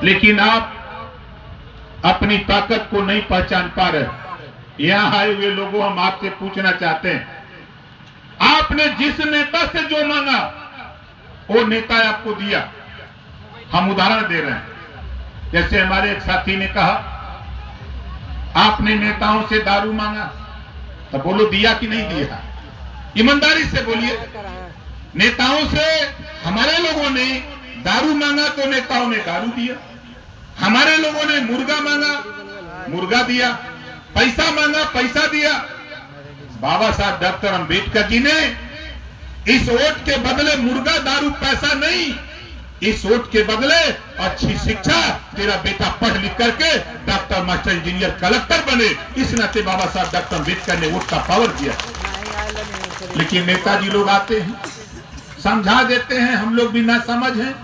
लेकिन आप अपनी ताकत को नहीं पहचान पा रहे। यहां आए हुए लोगों, हम आपसे पूछना चाहते हैं, आपने जिस नेता से जो मांगा वो नेता आपको दिया। हम उदाहरण दे रहे हैं। जैसे हमारे एक साथी ने कहा, आपने नेताओं से दारू मांगा, तो बोलो दिया कि नहीं दिया? ईमानदारी से बोलिए। नेताओं से हमारे लोगों ने दारू मांगा तो नेताओं ने दारू दिया, हमारे लोगों ने मुर्गा मांगा, मुर्गा दिया, पैसा मांगा, पैसा दिया। बाबा साहब डॉक्टर अंबेडकर जी ने इस वोट के बदले मुर्गा, दारू, पैसा नहीं, इस वोट के बदले अच्छी शिक्षा, तेरा बेटा पढ़ लिख करके डॉक्टर, मास्टर, इंजीनियर, कलेक्टर बने, इस नाते बाबा साहब डॉक्टर अंबेडकर ने वोट का पावर दिया। लेकिन नेताजी लोग आते हैं, समझा देते हैं, हम लोग भी ना समझ हैं।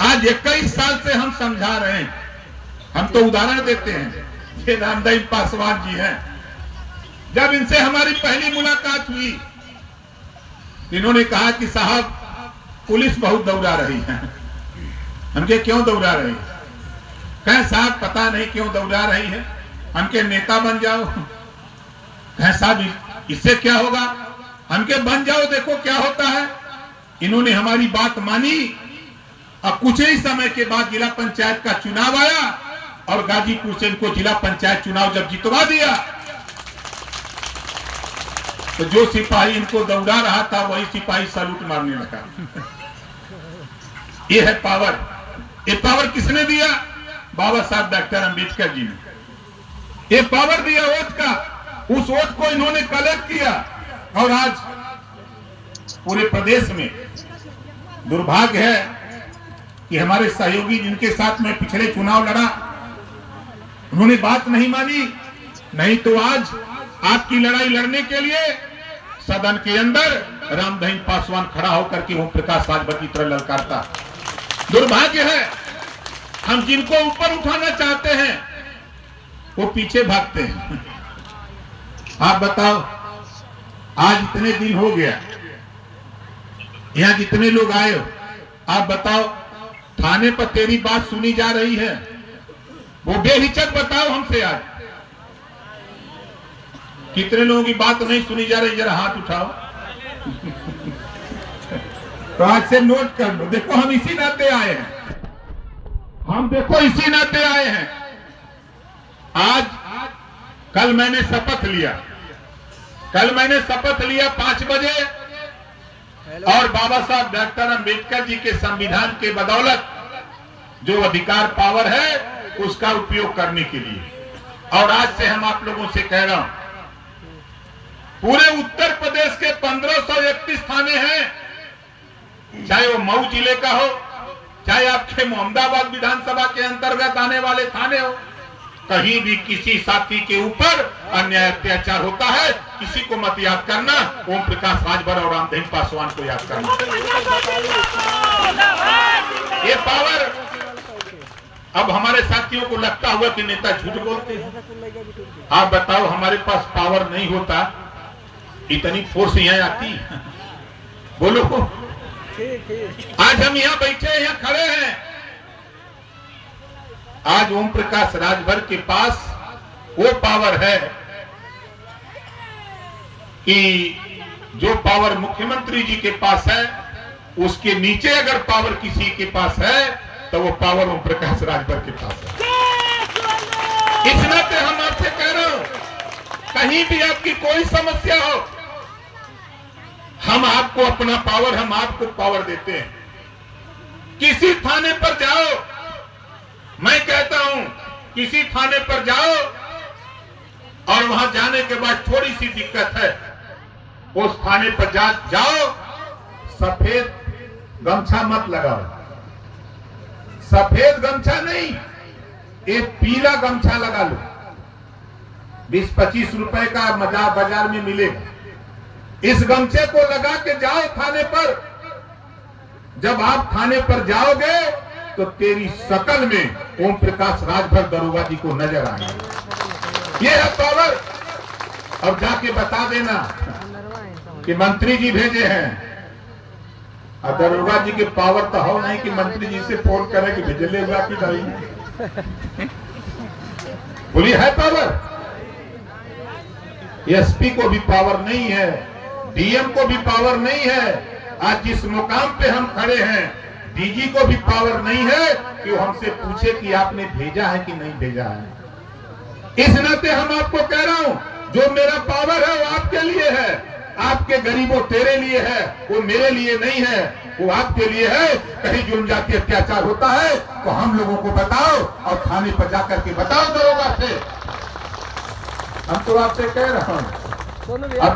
आज 21 साल से हम समझा रहे हैं। हम तो उदाहरण देते हैं। ये रामदई पासवान जी हैं। जब इनसे हमारी पहली मुलाकात हुई, इन्होंने कहा कि साहब पुलिस बहुत दौड़ा रही है। हमके क्यों दौड़ा रही है? कहें साहब पता नहीं क्यों दौड़ा रही है, हमके नेता बन जाओ। कहें साहब इससे क्या होगा, हमके बन जाओ, देखो क्या होता है। इन्होंने हमारी बात मानी। अब कुछ ही समय के बाद जिला पंचायत का चुनाव आया और गाजीपुर से इनको जिला पंचायत चुनाव जब जितवा दिया, तो जो सिपाही इनको दौड़ा रहा था वही सिपाही सैल्यूट मारने लगा। ये है पावर। ये पावर किसने दिया? बाबा साहब डॉक्टर अंबेडकर जी ने ये पावर दिया वोट का। उस वोट को इन्होंने कलेक्ट किया और आज पूरे प्रदेश में दुर्भाग्य है कि हमारे सहयोगी जिनके साथ में पिछले चुनाव लड़ा, उन्होंने बात नहीं मानी। नहीं तो आज आपकी लड़ाई लड़ने के लिए सदन के अंदर रामदई पासवान खड़ा होकर के ओम प्रकाश राजभर की तरह ललकारता। दुर्भाग्य है, हम जिनको ऊपर उठाना चाहते हैं वो पीछे भागते हैं। आप बताओ, आज इतने दिन हो गया, यहां जितने लोग आए हो, आप बताओ थाने पर तेरी बात सुनी जा रही है, वो बेहिचक बताओ हमसे आज कितने लोगों की बात नहीं सुनी जा रही? जरा हाथ उठाओ। तो आज से नोट कर लो। देखो हम इसी नाते आए हैं, हम देखो इसी नाते आए हैं। आज कल मैंने शपथ लिया, 5 बजे, और बाबा साहब डॉक्टर अंबेडकर जी के संविधान के बदौलत जो अधिकार पावर है उसका उपयोग करने के लिए। और आज से हम आप लोगों से कह रहा हूं, पूरे उत्तर प्रदेश के 1531 थाने हैं, चाहे वो मऊ जिले का हो, चाहे आपके मोहम्मदाबाद विधानसभा के अंतर्गत आने वाले थाने हो, कहीं भी किसी साथी के ऊपर अन्याय अत्याचार होता है, किसी को मत याद करना, ओम प्रकाश राजभर और रामदई पासवान को याद करना। ये पावर अब हमारे साथियों को लगता हुआ कि नेता झूठ बोलते हैं। आप बताओ, हमारे पास पावर नहीं होता, इतनी फोर्स यहां आती? बोलो, आज हम यहां बैठे, यहां खड़े हैं। आज ओम प्रकाश राजभर के पास वो पावर है कि जो पावर मुख्यमंत्री जी के पास है, उसके नीचे अगर पावर किसी के पास है तो वो पावर ओम प्रकाश राजभर के पास है। इस नाते हम आपसे कह रहे हो, कहीं भी आपकी कोई समस्या हो, हम आपको अपना पावर, हम आपको पावर देते हैं। किसी थाने पर जाओ, मैं कहता हूं किसी थाने पर जाओ और वहां जाने के बाद थोड़ी सी दिक्कत है, उस थाने पर जाओ, सफेद गमछा मत लगाओ। सफेद गमछा नहीं, एक पीला गमछा लगा लो। 20-25 रुपए का बाजार में मिलेगा। इस गमछे को लगा के जाओ थाने पर। जब आप थाने पर जाओगे तो तेरी शकल में ओम प्रकाश राजभर दरोगा जी को नजर आएगा। ये है पावर। और जाके बता देना कि मंत्री जी भेजे हैं, दरोगा जी के पावर तो हो नहीं कि मंत्री जी से फोन करे कि भेजले हुआ कि नहीं। बोली है पावर? एसपी को भी पावर नहीं है, डीएम को भी पावर नहीं है। आज जिस मुकाम पे हम खड़े हैं, डीजी को भी पावर नहीं है कि वो हमसे पूछे कि आपने भेजा है कि नहीं भेजा है। इस नाते हम आपको कह रहा हूं, जो मेरा पावर है वो आपके लिए है, आपके गरीबों तेरे लिए है, वो मेरे लिए नहीं है, वो आपके लिए है। कहीं जुर्म जाति अत्याचार होता है तो हम लोगों को बताओ और थाने पर जाकर के बताओ दरोगा से। हम तो आपसे कह रहा हूं